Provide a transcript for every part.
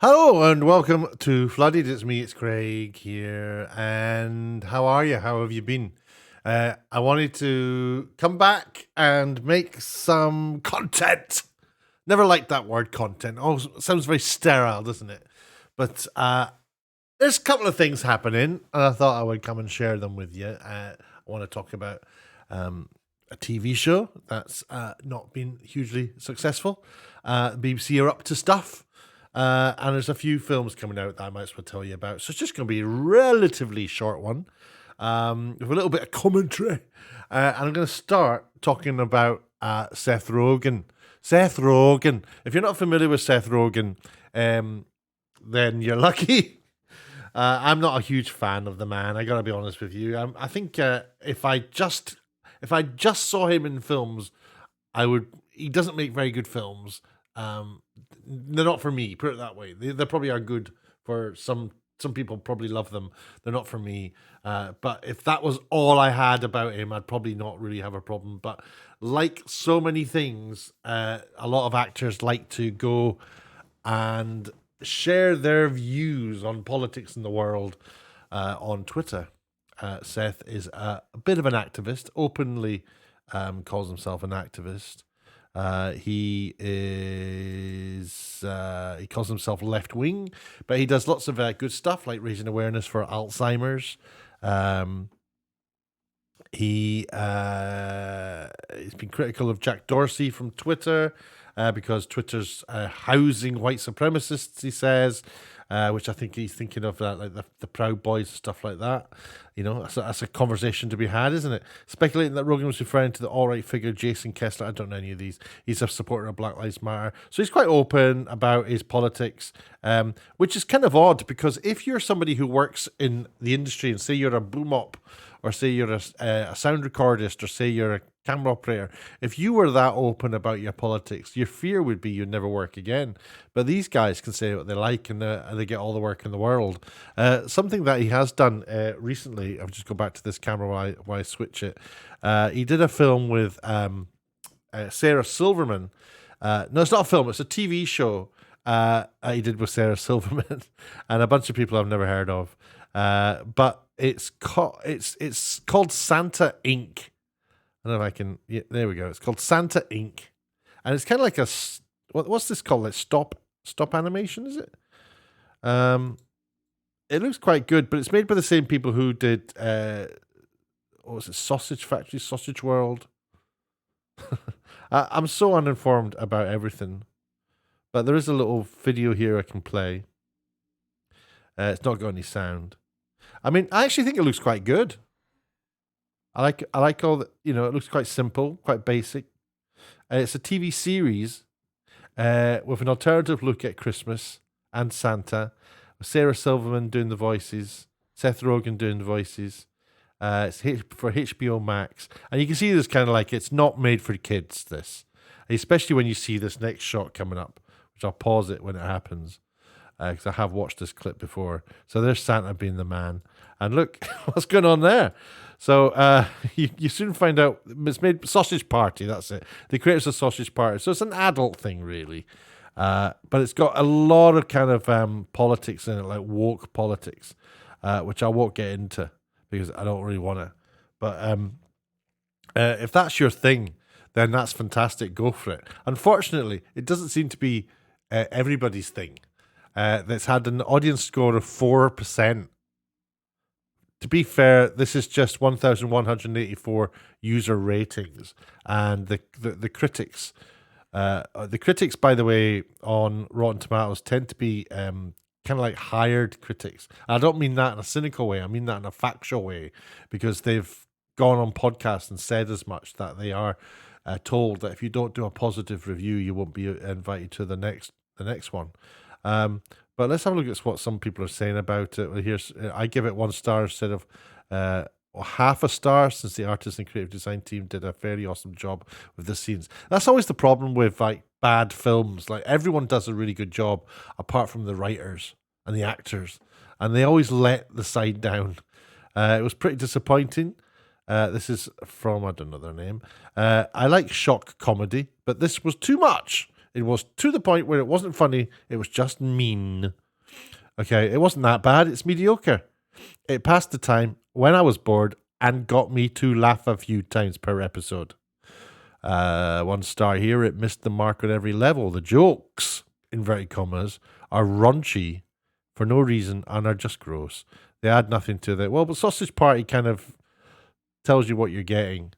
Hello and welcome to Flooded. It's me, it's Craig here. And how are you? How have you been? I wanted to come back and make some content. Never liked that word content. Oh, it sounds very sterile, doesn't it? But there's a couple of things happening, and I thought I would come and share them with you. I want to talk about a TV show that's not been hugely successful. BBC are up to stuff. And there's a few films coming out that I might as well tell you about. So it's just going to be a relatively short one with a little bit of commentary. And I'm going to start talking about Seth Rogen. Seth Rogen. If you're not familiar with Seth Rogen, then you're lucky. I'm not a huge fan of the man. I got to be honest with you. I think if I just saw him in films, I would. He doesn't make very good films. They're not for me. Put it that way. They probably are good for some. Some people probably love them. They're not for me. But if that was all I had about him, I'd probably not really have a problem. But like so many things, a lot of actors like to go and share their views on politics in the world on Twitter. Seth is a bit of an activist, openly calls himself an activist. He calls himself left wing, but he does lots of good stuff like raising awareness for Alzheimer's. He's been critical of Jack Dorsey from Twitter because Twitter's housing white supremacists, he says, which I think he's thinking of like the Proud Boys and stuff like that. You know, that's a conversation to be had, isn't it? Speculating that Rogan was referring to the alt-right figure Jason Kessler. I don't know any of these. He's a supporter of Black Lives Matter. So he's quite open about his politics, which is kind of odd because if you're somebody who works in the industry and say you're a boom op or say you're a sound recordist or say you're a camera operator, if you were that open about your politics, your fear would be you'd never work again. But these guys can say what they like and they get all the work in the world. Something that he has done recently, I'll just go back to this camera while I switch it. He did a film with Sarah Silverman. No, it's not a film, it's a TV show he did with Sarah Silverman and a bunch of people I've never heard of. But it's called Santa Inc. I don't know if I can. Yeah, there we go. It's called Santa Inc. And it's kind of like what's this called? Like stop animation, is it? It looks quite good, but it's made by the same people who did what was it? Sausage Factory, Sausage World. I'm so uninformed about everything, but there is a little video here I can play. It's not got any sound. I mean, I actually think it looks quite good. I like all the, it looks quite simple, quite basic. It's a TV series with an alternative look at Christmas and Santa. Sarah Silverman doing the voices, Seth Rogen doing the voices. It's for HBO Max. And you can see this kind of like, it's not made for kids, this. Especially when you see this next shot coming up, which I'll pause it when it happens. Because I have watched this clip before. So there's Santa being the man. And look, what's going on there? So you soon find out it's made Sausage Party, that's it. The creators of Sausage Party. So it's an adult thing, really. But it's got a lot of kind of politics in it, like woke politics, which I won't get into because I don't really want to. But if that's your thing, then that's fantastic. Go for it. Unfortunately, it doesn't seem to be everybody's thing. That's had an audience score of 4%. To be fair, this is just 1,184 user ratings, and the critics, by the way, on Rotten Tomatoes tend to be kind of like hired critics. I don't mean that in a cynical way. I mean that in a factual way, because they've gone on podcasts and said as much that they are told that if you don't do a positive review, you won't be invited to the next one. But let's have a look at what some people are saying about it. Well, here's I give it 1 star instead of half a star, since the artist and creative design team did a fairly awesome job with the scenes. That's always the problem with like bad films. Like everyone does a really good job apart from the writers and the actors, and they always let the side down. It was pretty disappointing. This is from, I don't know their name. I like shock comedy, but this was too much. It was to the point where it wasn't funny. It was just mean. Okay, it wasn't that bad. It's mediocre. It passed the time when I was bored and got me to laugh a few times per episode. 1 star here. It missed the mark on every level. The jokes, inverted commas, are raunchy for no reason and are just gross. They add nothing to the... Well, but Sausage Party kind of tells you what you're getting.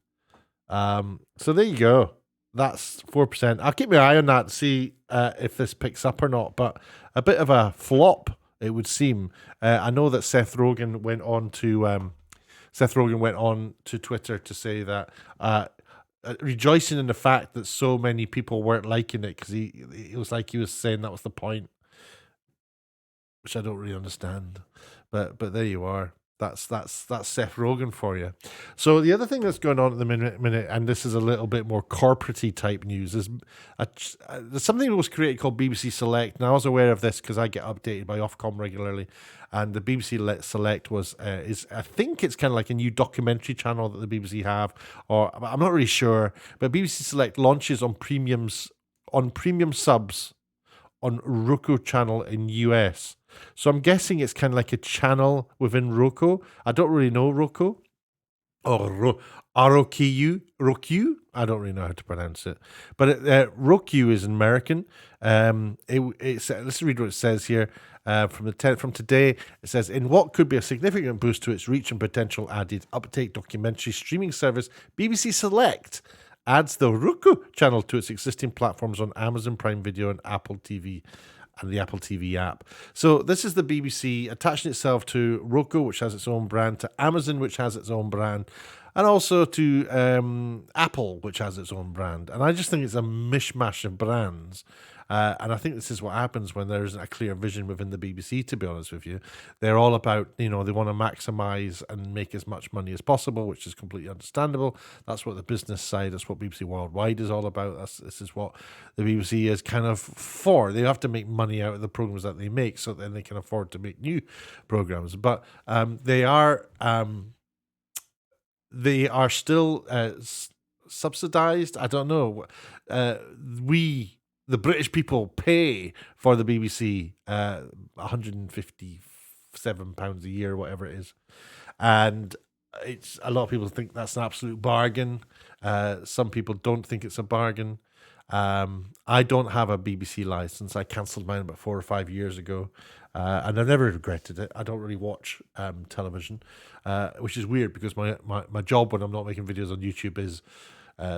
So there you go. That's 4%. I'll keep my eye on that to see if this picks up or not. But a bit of a flop, it would seem. I know that Seth Rogen went on to Twitter to say that rejoicing in the fact that so many people weren't liking it, because it was like he was saying that was the point, which I don't really understand. But there you are. That's Seth Rogen for you. So the other thing that's going on at the minute, and this is a little bit more corporate-y type news, is there's something that was created called BBC Select. Now I was aware of this because I get updated by Ofcom regularly, and the BBC Select is I think it's kind of like a new documentary channel that the BBC have, or I'm not really sure. But BBC Select launches on premium subs on Roku channel in US. So I'm guessing it's kind of like a channel within Roku. I don't really know Roku. Or Roku. I don't really know how to pronounce it. But Roku is American. Let's read what it says here. From today, it says, in what could be a significant boost to its reach and potential added uptake documentary streaming service, BBC Select adds the Roku channel to its existing platforms on Amazon Prime Video and Apple TV and the Apple TV app. So this is the BBC attaching itself to Roku, which has its own brand, to Amazon, which has its own brand, and also to Apple, which has its own brand. And I just think it's a mishmash of brands. And I think this is what happens when there isn't a clear vision within the BBC, to be honest with you. They're all about, they want to maximize and make as much money as possible, which is completely understandable. That's what the business side, that's what BBC Worldwide is all about. This is what the BBC is kind of for. They have to make money out of the programs that they make, so then they can afford to make new programs. But they are still subsidized. I don't know. The British people pay for the BBC £157 a year, whatever it is. And it's a lot of people think that's an absolute bargain. Some people don't think it's a bargain. I don't have a BBC license. I cancelled mine about 4 or 5 years ago. And I've never regretted it. I don't really watch television, which is weird because my job when I'm not making videos on YouTube is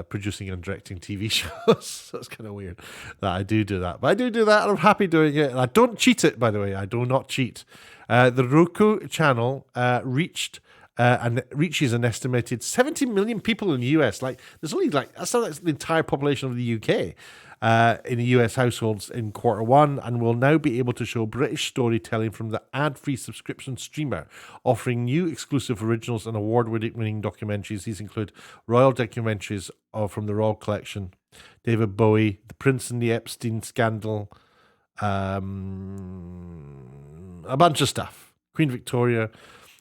producing and directing TV shows. So it's kind of weird that I do that. But I do that, and I'm happy doing it. And I don't cheat it, by the way. I do not cheat. The Roku channel reaches an estimated 70 million people in the US. There's only that's not the entire population of the UK in the US households in Q1, and will now be able to show British storytelling from the ad-free subscription streamer, offering new exclusive originals and award-winning documentaries. These include royal documentaries from the Royal Collection, David Bowie, The Prince and the Epstein Scandal, a bunch of stuff, Queen Victoria,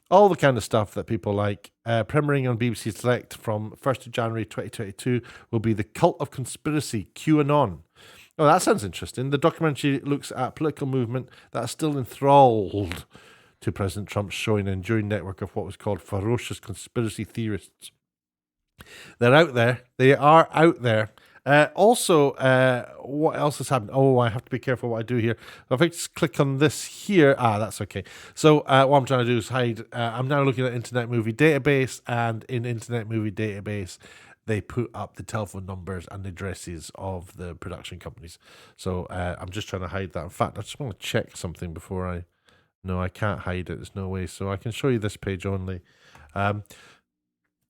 all the kind of stuff that people like. Premiering on BBC Select from 1st of January 2022 will be The Cult of Conspiracy, QAnon. Oh, that sounds interesting. The documentary looks at a political movement that is still enthralled to President Trump's showing an enduring network of what was called ferocious conspiracy theorists. They're out there. They are out there. Also, what else has happened? Oh, I have to be careful what I do here. If I just click on this here, that's okay. So what I'm trying to do is hide. I'm now looking at Internet Movie Database, and in Internet Movie Database, they put up the telephone numbers and the addresses of the production companies. So I'm just trying to hide that. In fact, I just want to check something before I... No, I can't hide it. There's no way. So I can show you this page only. So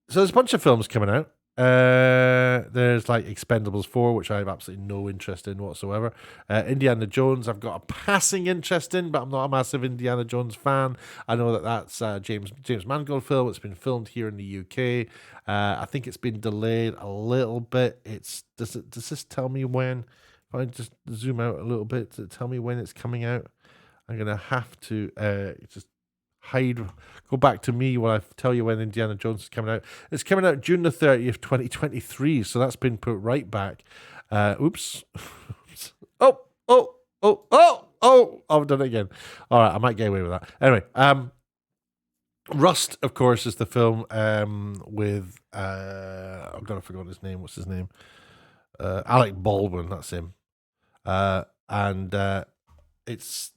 there's a bunch of films coming out. There's like Expendables 4, which I have absolutely no interest in whatsoever. Indiana Jones, I've got a passing interest in, but I'm not a massive Indiana Jones fan. I know that that's James Mangold film. It's been filmed here in the UK. I think it's been delayed a little bit. Does this tell me when? If I just zoom out a little bit to tell me when it's coming out, I'm gonna have to just go back to me while I tell you when Indiana Jones is coming out. It's coming out June the 30th, 2023, so that's been put right back. Oops. I've done it again. All right, I might get away with that. Anyway, Rust, of course, is the film with I've got to forget his name. What's his name? Alec Baldwin. That's him. And it's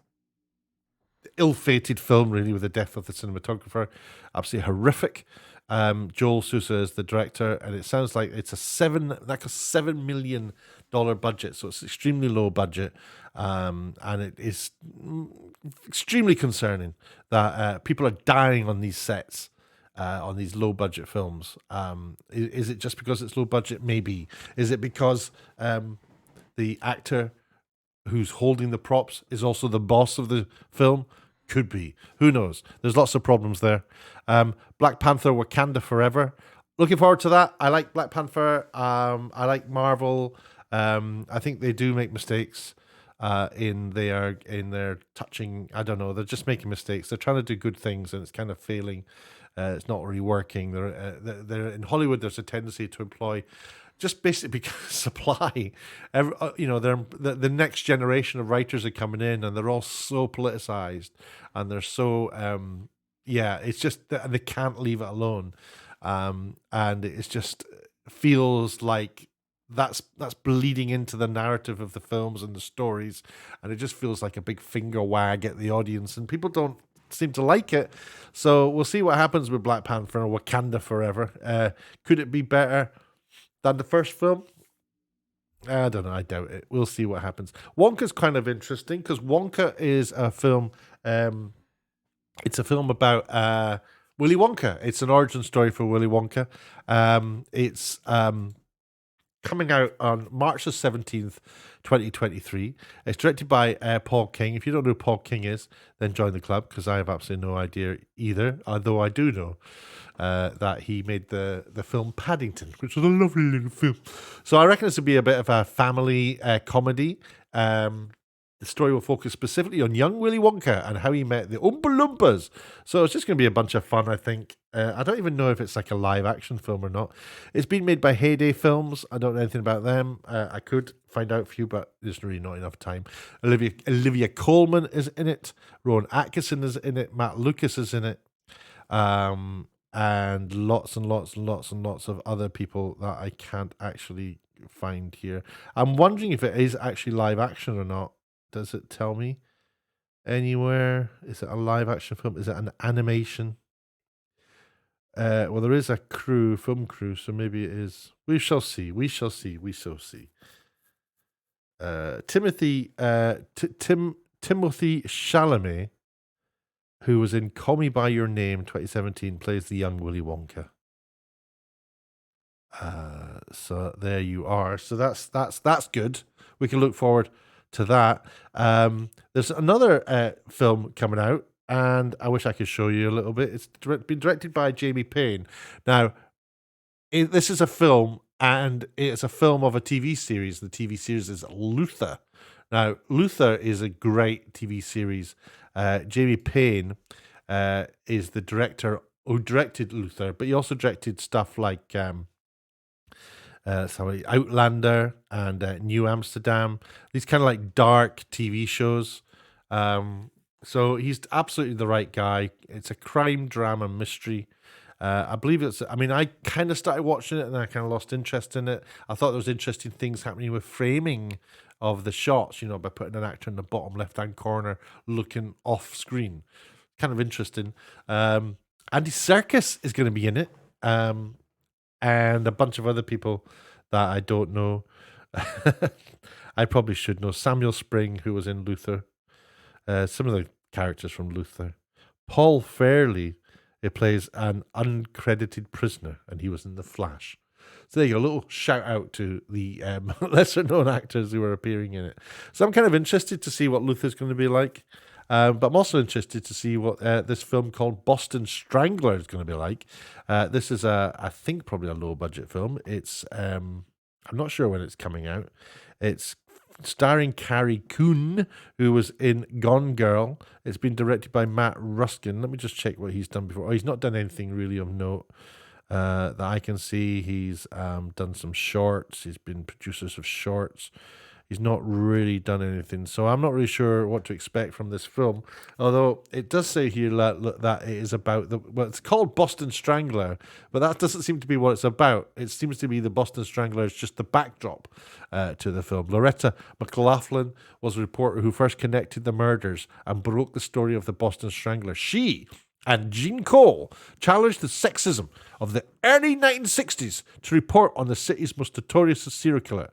ill-fated film, really, with the death of the cinematographer. Absolutely horrific. Joel Sousa is the director, and it sounds like it's a $7 million budget, so it's extremely low budget, and it is extremely concerning that people are dying on these sets. On these low budget films, is it just because it's low budget? Maybe. Is it because the actor who's holding the props is also the boss of the film? Could be. Who knows? There's lots of problems there. Black Panther: Wakanda Forever. Looking forward to that. I like Black Panther. I like Marvel. I think they do make mistakes in their touching. I don't know. They're just making mistakes. They're trying to do good things, and it's kind of failing. It's not really working. They're in Hollywood. There's a tendency to employ just basically because supply. The next generation of writers are coming in, and they're all so politicized, and they're so it's just and they can't leave it alone, and it's just feels like that's bleeding into the narrative of the films and the stories, and it just feels like a big finger wag at the audience, and people don't seem to like it. So we'll see what happens with Black Panther and Wakanda Forever. Could it be better than the first film? I don't know. I doubt it. We'll see what happens. Wonka's kind of interesting because Wonka is a film. It's a film about Willy Wonka. It's an origin story for Willy Wonka. It's coming out on March the 17th, 2023. It's directed by Paul King. If you don't know who Paul King is, then join the club, because I have absolutely no idea either, although I do know that he made the film Paddington, which was a lovely little film. So I reckon this will be a bit of a family comedy. The story will focus specifically on young Willy Wonka and how he met the Oompa Loompas. So it's just going to be a bunch of fun, I think. I don't even know if it's like a live action film or not. It's been made by Heyday Films. I don't know anything about them. I could find out for you, but there's really not enough time. Olivia Colman is in it. Rowan Atkinson is in it. Matt Lucas is in it. And lots and lots and lots and lots of other people that I can't actually find here. I'm wondering if it is actually live action or not. Does it tell me anywhere? Is it a live action film? Is it an animation? Well, there is a film crew, so maybe it is. We shall see. We shall see. We shall see. Timothy Chalamet, who was in Call Me by Your Name 2017, plays the young Willy Wonka. So there you are. So that's good. We can look forward to that. There's another film coming out, and I wish I could show you a little bit. It's been directed by Jamie Payne. Now, this is a film, and it's a film of a TV series. The TV series is Luther. Now, Luther is a great TV series. Jamie Payne is the director who directed Luther, but he also directed stuff like Outlander and New Amsterdam. These kind of like dark TV shows. So he's absolutely the right guy. It's a crime drama mystery. I believe I kind of started watching it and I kind of lost interest in it. I thought there was interesting things happening with framing of the shots, by putting an actor in the bottom left-hand corner looking off screen. Kind of interesting. Andy Serkis is going to be in it. And a bunch of other people that I don't know. I probably should know. Samuel Spring, who was in Luther. Some of the characters from Luther. Paul Fairley, he plays an uncredited prisoner, and he was in The Flash. So there you go, a little shout out to the lesser known actors who are appearing in it. So I'm kind of interested to see what Luther's going to be like. But I'm also interested to see what this film called Boston Strangler is going to be like. This is I think probably a low budget film. It's I'm not sure when it's coming out. It's starring Carrie Coon, who was in Gone Girl. It's been directed by Matt Ruskin. Let me just check what he's done before. Oh, he's not done anything really of note that I can see. He's done some shorts. He's been producers of shorts. He's not really done anything, so I'm not really sure what to expect from this film. Although it does say here that it is about it's called Boston Strangler, but that doesn't seem to be what it's about. It seems to be the Boston Strangler is just the backdrop to the film. Loretta McLaughlin was a reporter who first connected the murders and broke the story of the Boston Strangler. She and Gene Cole challenged the sexism of the early 1960s to report on the city's most notorious serial killer.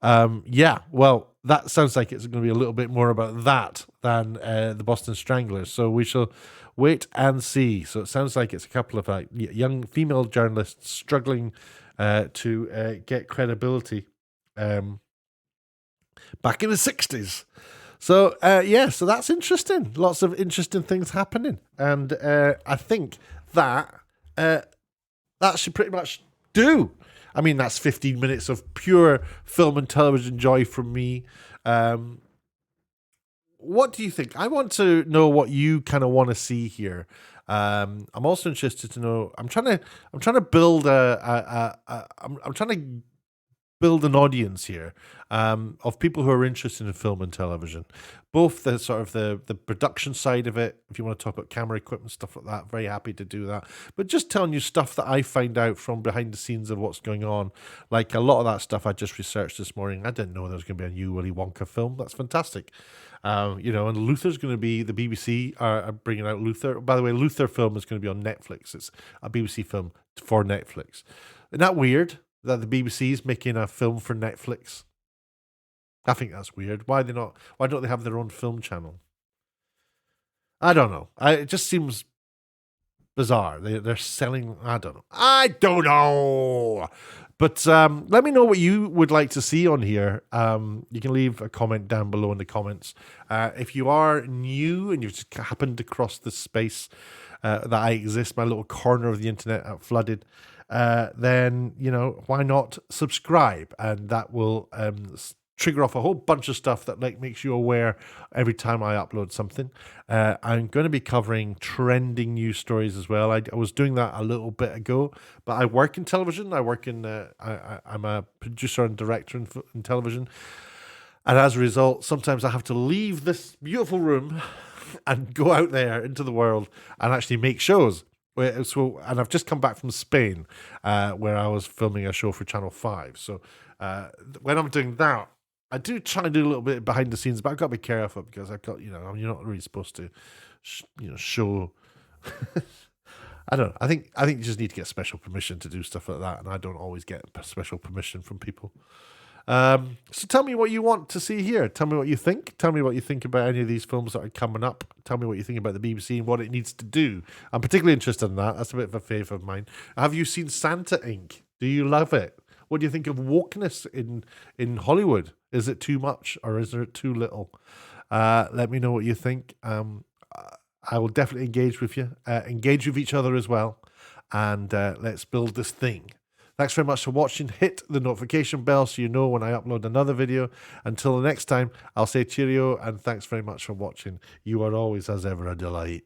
Well, that sounds like it's going to be a little bit more about that than the Boston Strangler. So we shall wait and see. So it sounds like it's a couple of young female journalists struggling to get credibility back in the 60s. So, so that's interesting. Lots of interesting things happening. And I think that should pretty much do. I mean, that's 15 minutes of pure film and television joy from me. What do you think? I want to know what you kind of want to see here. I'm also interested to know. I'm trying to build I'm trying to build an audience here of people who are interested in film and television, both the sort of the production side of it. If you want to talk about camera equipment, stuff like that, very happy to do that. But just telling you stuff that I find out from behind the scenes of what's going on. Like a lot of that stuff I just researched this morning. I didn't know there was going to be a new Willy Wonka film. That's fantastic. And Luther's going to be, the BBC are bringing out Luther. By the way, Luther film is going to be on Netflix. It's a BBC film for Netflix. Isn't that weird? That the BBC is making a film for Netflix. I think that's weird. Why don't they have their own film channel? I don't know. It just seems bizarre. They're selling. I don't know. But let me know what you would like to see on here. You can leave a comment down below in the comments. If you are new and you've just happened to cross the space that I exist, my little corner of the internet at Flooded, then, why not subscribe? And that will trigger off a whole bunch of stuff that makes you aware every time I upload something. I'm going to be covering trending news stories as well. I was doing that a little bit ago, but I work in television. I'm a producer and director in television. And as a result, sometimes I have to leave this beautiful room and go out there into the world and actually make shows. And I've just come back from Spain, where I was filming a show for Channel 5. So when I'm doing that, I do try and do a little bit behind the scenes, but I've got to be careful because I've got, you're not really supposed to, show. I don't know. I think you just need to get special permission to do stuff like that, and I don't always get special permission from people. So tell me what you want to see here. Tell me what you think. Tell me what you think about any of these films that are coming up. Tell me what you think about the BBC and what it needs to do. I'm particularly interested in that. That's a bit of a favourite of mine. Have you seen Santa Inc.? Do you love it? What do you think of wokeness in Hollywood? Is it too much or is it too little? Let me know what you think. I will definitely engage with you. Engage with each other as well. And let's build this thing. Thanks very much for watching. Hit the notification bell so you know when I upload another video. Until the next time, I'll say cheerio and thanks very much for watching. You are always, as ever, a delight.